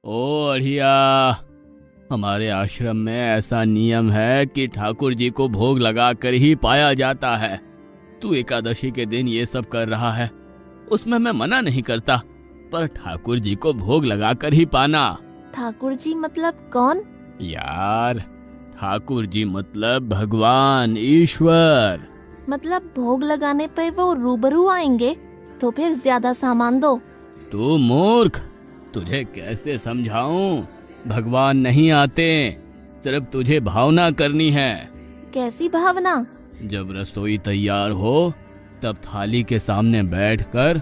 ओ अढ़िया, हमारे आश्रम में ऐसा नियम है कि ठाकुर जी को भोग लगा कर ही पाया जाता है। तू एकादशी के दिन ये सब कर रहा है, उसमें मैं मना नहीं करता, पर ठाकुर जी को भोग लगा कर ही पाना। ठाकुर जी मतलब कौन? यार, ठाकुर जी मतलब भगवान ईश्वर। मतलब भोग लगाने पे वो रूबरू आएंगे? तो फिर ज्यादा सामान दो। तू मूर्ख, तुझे कैसे समझाऊं? भगवान नहीं आते, सिर्फ तुझे भावना करनी है। कैसी भावना? जब रसोई तैयार हो तब थाली के सामने बैठकर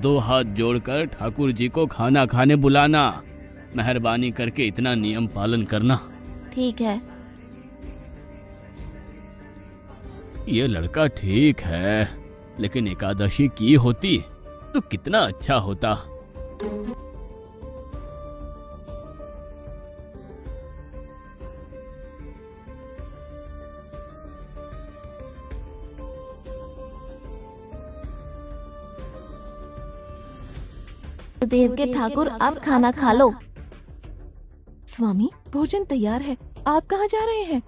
2 हाथ जोड़कर ठाकुर जी को खाना खाने बुलाना। मेहरबानी करके इतना नियम पालन करना। ठीक है। ये लड़का ठीक है, लेकिन एकादशी की होती तो कितना अच्छा होता। देव के ठाकुर आप खाना खा लो। स्वामी, भोजन तैयार है, आप कहाँ जा रहे हैं?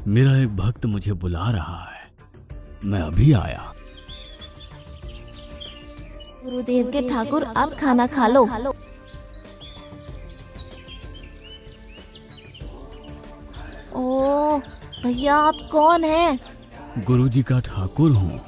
मेरा एक भक्त मुझे बुला रहा है, मैं अभी आया। गुरुदेव के ठाकुर आप खाना खा लो। ओ भैया, आप कौन हैं? गुरुजी का ठाकुर हूँ।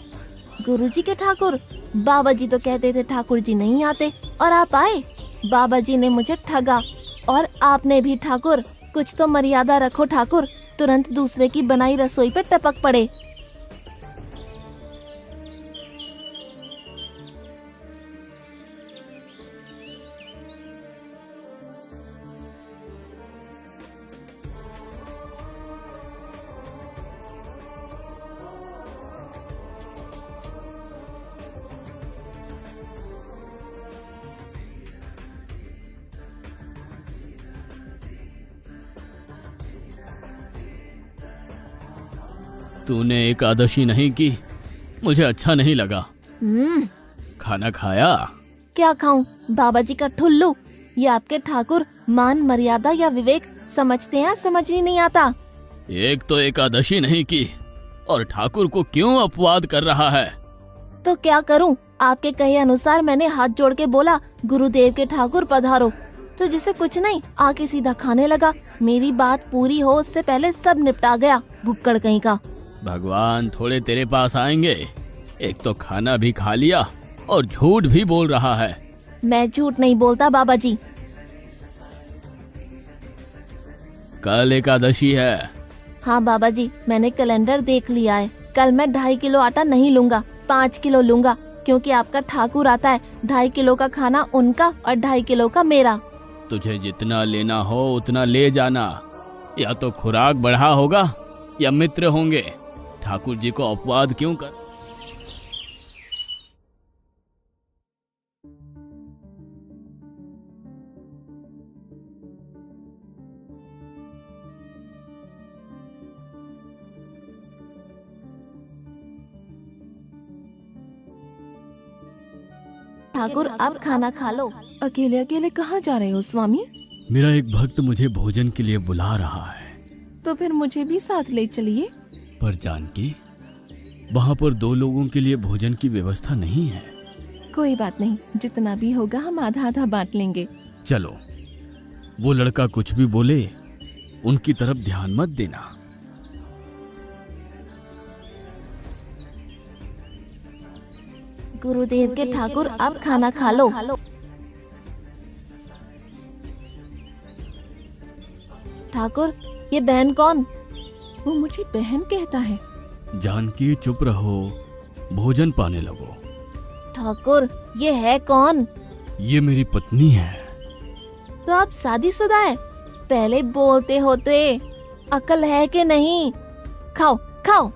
गुरुजी के ठाकुर? बाबा जी तो कहते थे ठाकुर जी नहीं आते, और आप आए। बाबा जी ने मुझे ठगा, और आपने भी ठाकुर। कुछ तो मर्यादा रखो ठाकुर, तुरंत दूसरे की बनाई रसोई पे टपक पड़े। तूने एकादशी नहीं की, मुझे अच्छा नहीं लगा। खाना खाया? क्या खाऊं? बाबा जी का ठुल्लू। ये आपके ठाकुर मान मर्यादा या विवेक समझते हैं, समझ ही नहीं आता। एक तो एकादशी नहीं की और ठाकुर को क्यों अपवाद कर रहा है? तो क्या करूं? आपके कहे अनुसार मैंने हाथ जोड़ के बोला, गुरुदेव के ठाकुर पधारो, तो जिसे कुछ नहीं आके सीधा खाने लगा। मेरी बात पूरी हो उससे पहले सब निपटा गया, भुक्कड़ कहीं का। भगवान थोड़े तेरे पास आएंगे। एक तो खाना भी खा लिया और झूठ भी बोल रहा है। मैं झूठ नहीं बोलता बाबा जी। कल एकादशी है। हाँ बाबा जी, मैंने कैलेंडर देख लिया है। कल मैं 2.5 किलो आटा नहीं लूंगा, 5 किलो लूंगा, क्योंकि आपका ठाकुर आता है। 2.5 किलो का खाना उनका और 2.5 किलो का मेरा। तुझे जितना लेना हो उतना ले जाना। या तो खुराक बढ़ा होगा या मित्र होंगे। ठाकुर जी को अपवाद क्यों कर? ठाकुर आप खाना खा लो। अकेले अकेले कहाँ जा रहे हो स्वामी? मेरा एक भक्त मुझे भोजन के लिए बुला रहा है। तो फिर मुझे भी साथ ले चलिए। पर जानकी, वहाँ पर 2 लोगों के लिए भोजन की व्यवस्था नहीं है। कोई बात नहीं, जितना भी होगा हम आधा आधा बांट लेंगे। चलो, वो लड़का कुछ भी बोले उनकी तरफ ध्यान मत देना। गुरुदेव के ठाकुर आप खाना खा लो। ठाकुर, ये बहन कौन? वो मुझे बहन कहता है। जानकी चुप रहो, भोजन पाने लगो। ठाकुर, ये है कौन? ये मेरी पत्नी है। तो आप शादीशुदा है? पहले बोलते होते, अकल है कि नहीं? खाओ खाओ।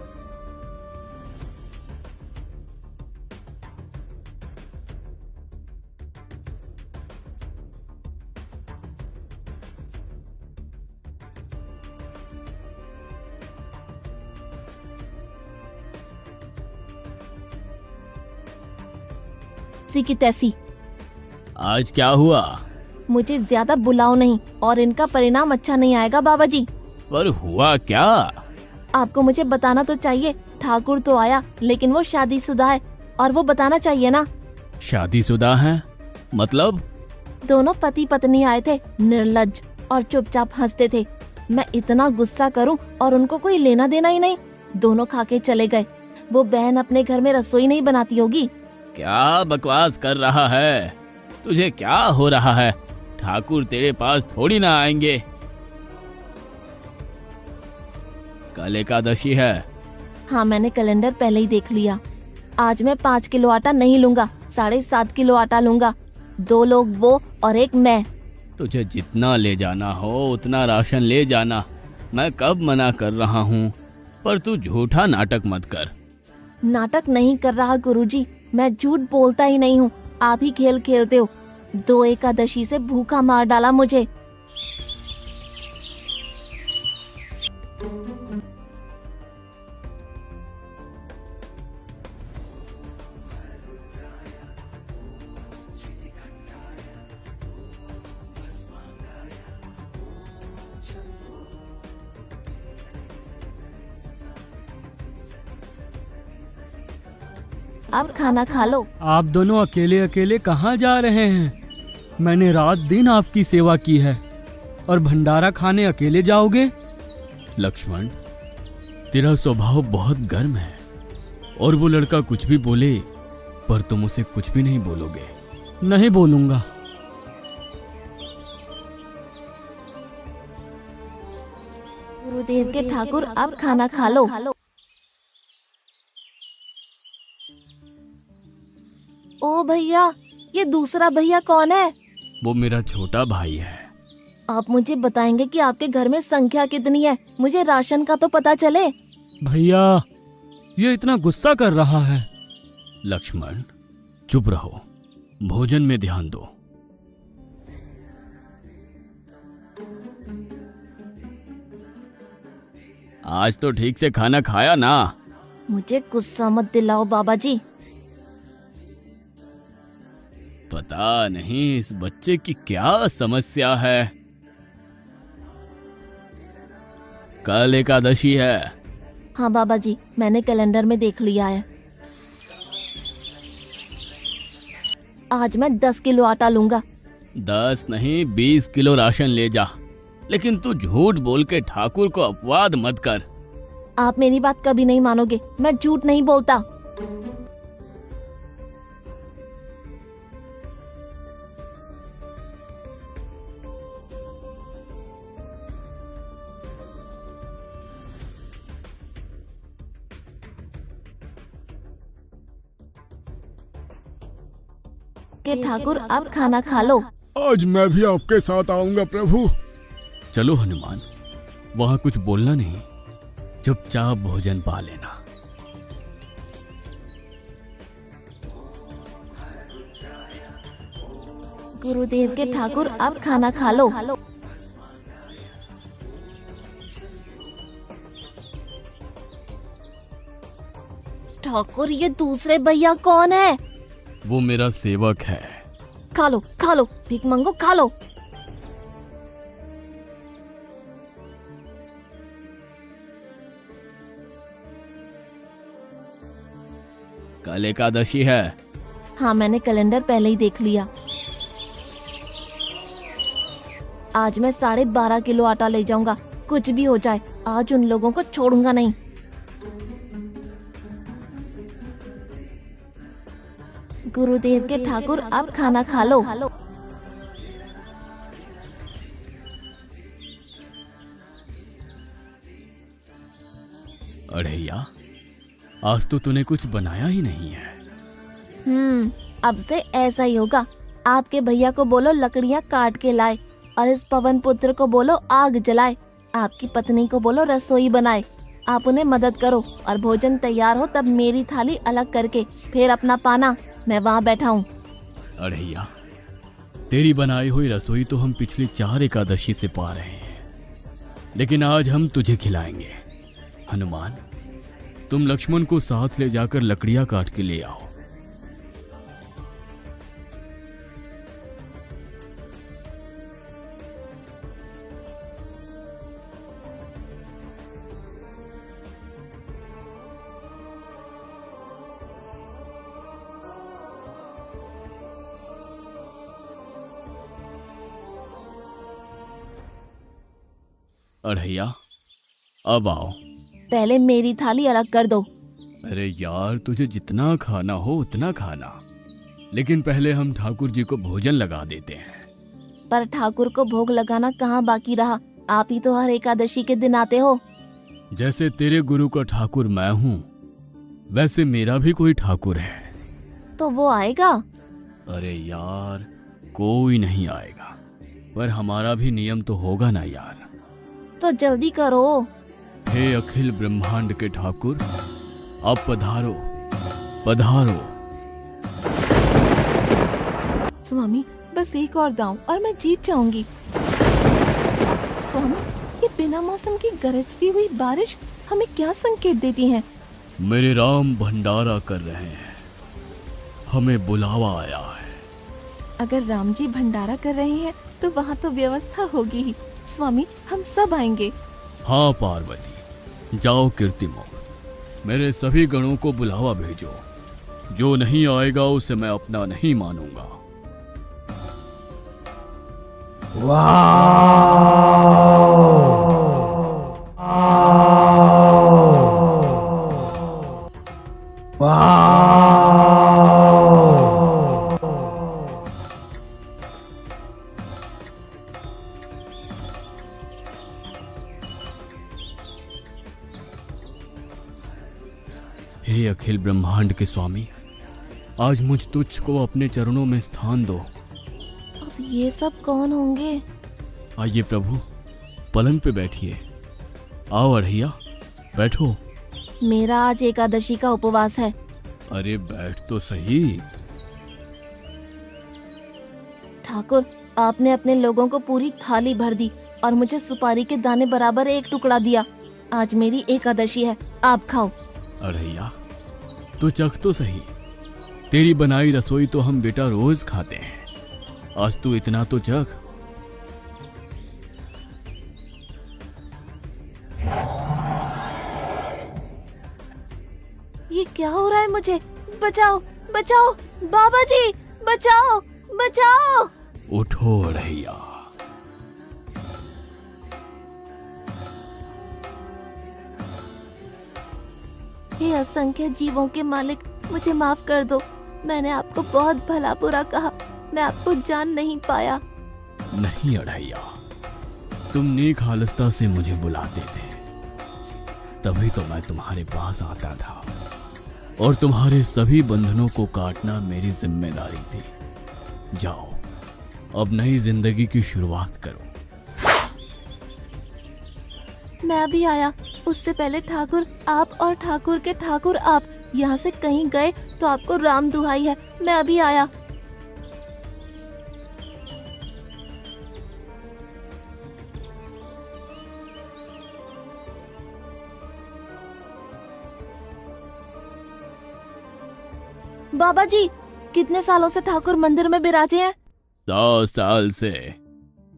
सी की तैसी। आज क्या हुआ? मुझे ज्यादा बुलाओ नहीं और इनका परिणाम अच्छा नहीं आएगा बाबा जी। पर हुआ क्या? आपको मुझे बताना तो चाहिए। ठाकुर तो आया लेकिन वो शादीशुदा है और वो बताना चाहिए ना। शादीशुदा है मतलब? दोनों पति पत्नी आए थे, निर्लज्ज और चुपचाप हंसते थे। मैं इतना गुस्सा करूं और उनको कोई लेना देना ही नहीं। दोनों खा के चले गए। वो बहन अपने घर में रसोई नहीं बनाती होगी। क्या बकवास कर रहा है? तुझे क्या हो रहा है? ठाकुर तेरे पास थोड़ी ना आएंगे। कल एकादशी है। हाँ, मैंने कैलेंडर पहले ही देख लिया। आज मैं 5 किलो आटा नहीं लूंगा, 7.5 किलो आटा लूंगा। 2 लोग वो और एक मैं। तुझे जितना ले जाना हो उतना राशन ले जाना। मैं कब मना कर रहा हूँ, पर तू झूठा नाटक मत कर। नाटक नहीं कर रहा गुरुजी, मैं झूठ बोलता ही नहीं हूँ। आप ही खेल खेलते हो। 2 एकादशी से भूखा मार डाला मुझे। अब खाना खा लो। आप दोनों अकेले अकेले कहाँ जा रहे हैं? मैंने रात दिन आपकी सेवा की है और भंडारा खाने अकेले जाओगे? लक्ष्मण, तेरा स्वभाव बहुत गर्म है और वो लड़का कुछ भी बोले पर तुम उसे कुछ भी नहीं बोलोगे। नहीं बोलूंगा। गुरुदेव के ठाकुर, अब खाना खा लो। ओ भैया, ये दूसरा भैया कौन है? वो मेरा छोटा भाई है। आप मुझे बताएंगे कि आपके घर में संख्या कितनी है? मुझे राशन का तो पता चले। भैया, ये इतना गुस्सा कर रहा है। लक्ष्मण, चुप रहो, भोजन में ध्यान दो। आज तो ठीक से खाना खाया ना? मुझे गुस्सा मत दिलाओ बाबा जी। पता नहीं इस बच्चे की क्या समस्या है। कल एकादशी है। हाँ बाबा जी, मैंने कैलेंडर में देख लिया है। आज मैं 10 किलो आटा लूंगा। 10 नहीं 20 किलो राशन ले जा, लेकिन तू झूठ बोल के ठाकुर को अपवाद मत कर। आप मेरी बात कभी नहीं मानोगे। मैं झूठ नहीं बोलता। के ठाकुर, अब खाना खा लो। आज मैं भी आपके साथ आऊंगा प्रभु। चलो हनुमान, वहां कुछ बोलना नहीं, चुपचाप भोजन पा लेना। गुरुदेव के ठाकुर, अब खाना खा लो। ठाकुर, ये दूसरे भैया कौन है? वो मेरा सेवक है। खा लो खा लो, भीख मंगो, खा लो। कल एकादशी है। हाँ, मैंने कैलेंडर पहले ही देख लिया। आज मैं 12.5 किलो आटा ले जाऊंगा। कुछ भी हो जाए, आज उन लोगों को छोड़ूंगा नहीं। गुरुदेव के ठाकुर, अब खाना खा लो। अढ़ैया, आज तो तूने कुछ बनाया ही नहीं है। अब से ऐसा ही होगा। आपके भैया को बोलो लकड़ियाँ काट के लाए और इस पवन पुत्र को बोलो आग जलाए। आपकी पत्नी को बोलो रसोई बनाए। आप उन्हें मदद करो और भोजन तैयार हो तब मेरी थाली अलग करके फिर अपना पाना। मैं वहाँ बैठा हूँ। अढ़ैया, तेरी बनाई हुई रसोई तो हम पिछली 4 एकादशी से पा रहे हैं, लेकिन आज हम तुझे खिलाएंगे। हनुमान, तुम लक्ष्मण को साथ ले जाकर लकड़ियां काट के ले आओ। अढ़ैया, अब आओ। पहले मेरी थाली अलग कर दो। अरे यार, तुझे जितना खाना हो उतना खाना, लेकिन पहले हम ठाकुर जी को भोजन लगा देते हैं। पर ठाकुर को भोग लगाना कहाँ बाकी रहा, आप ही तो हर एकादशी के दिन आते हो। जैसे तेरे गुरु का ठाकुर मैं हूँ, वैसे मेरा भी कोई ठाकुर है। तो वो आएगा? अरे यार, कोई नहीं आएगा, पर हमारा भी नियम तो होगा ना यार। तो जल्दी करो। हे अखिल ब्रह्मांड के ठाकुर, अब पधारो पधारो। स्वामी बस एक और दांव और मैं जीत जाऊंगी। स्वामी, ये बिना मौसम की गरजती हुई बारिश हमें क्या संकेत देती है? मेरे राम भंडारा कर रहे हैं, हमें बुलावा आया है। अगर राम जी भंडारा कर रहे हैं तो वहाँ तो व्यवस्था होगी ही। स्वामी, हम सब आएंगे। हाँ पार्वती, जाओ कीर्तिमुख, मेरे सभी गणों को बुलावा भेजो। जो नहीं आएगा उसे मैं अपना नहीं मानूंगा। हे अखिल ब्रह्मांड के स्वामी, आज मुझ तुच्छ को अपने चरणों में स्थान दो। अब ये सब कौन होंगे? आइए प्रभु, पलंग पे बैठिए। आओ अढ़ैया, बैठो। मेरा आज एकादशी का उपवास है। अरे बैठ तो सही। ठाकुर, आपने अपने लोगों को पूरी थाली भर दी और मुझे सुपारी के दाने बराबर एक टुकड़ा दिया। आज मेरी एकादशी है, आप खाओ। अढ़ैया, तो चख तो सही। तेरी बनाई रसोई तो हम बेटा रोज खाते हैं, आज तू इतना तो चख। ये क्या हो रहा है मुझे? बचाओ बचाओ, बाबा जी बचाओ बचाओ। उठो अढ़ैया। हे असंख्य जीवों के मालिक, मुझे माफ कर दो। मैंने आपको बहुत भला बुरा कहा, मैं आपको जान नहीं पाया। नहीं अढ़ैया, तुम नेक हालस्ता से मुझे बुलाते थे, तभी तो मैं तुम्हारे पास आता था, और तुम्हारे सभी बंधनों को काटना मेरी जिम्मेदारी थी। जाओ, अब नई जिंदगी की शुरुआत करो। मैं अभी आया, उससे पहले ठाकुर आप और ठाकुर के ठाकुर आप यहाँ से कहीं गए तो आपको राम दुहाई है। मैं अभी आया। बाबा जी, कितने सालों से ठाकुर मंदिर में विराजे हैं? 100 साल से।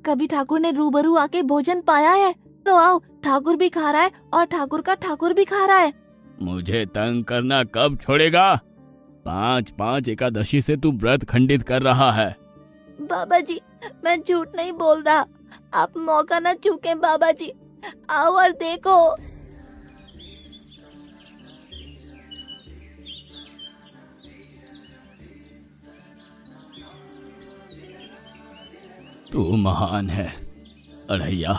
कभी ठाकुर ने रूबरू आके भोजन पाया है? तो आओ, ठाकुर भी खा रहा है और ठाकुर का ठाकुर भी खा रहा है। मुझे तंग करना कब छोड़ेगा? 5-5 एकादशी से तू व्रत खंडित कर रहा है। बाबा जी, मैं झूठ नहीं बोल रहा, आप मौका न चूकें। बाबा जी, आओ और देखो। तू महान है अढ़ैया।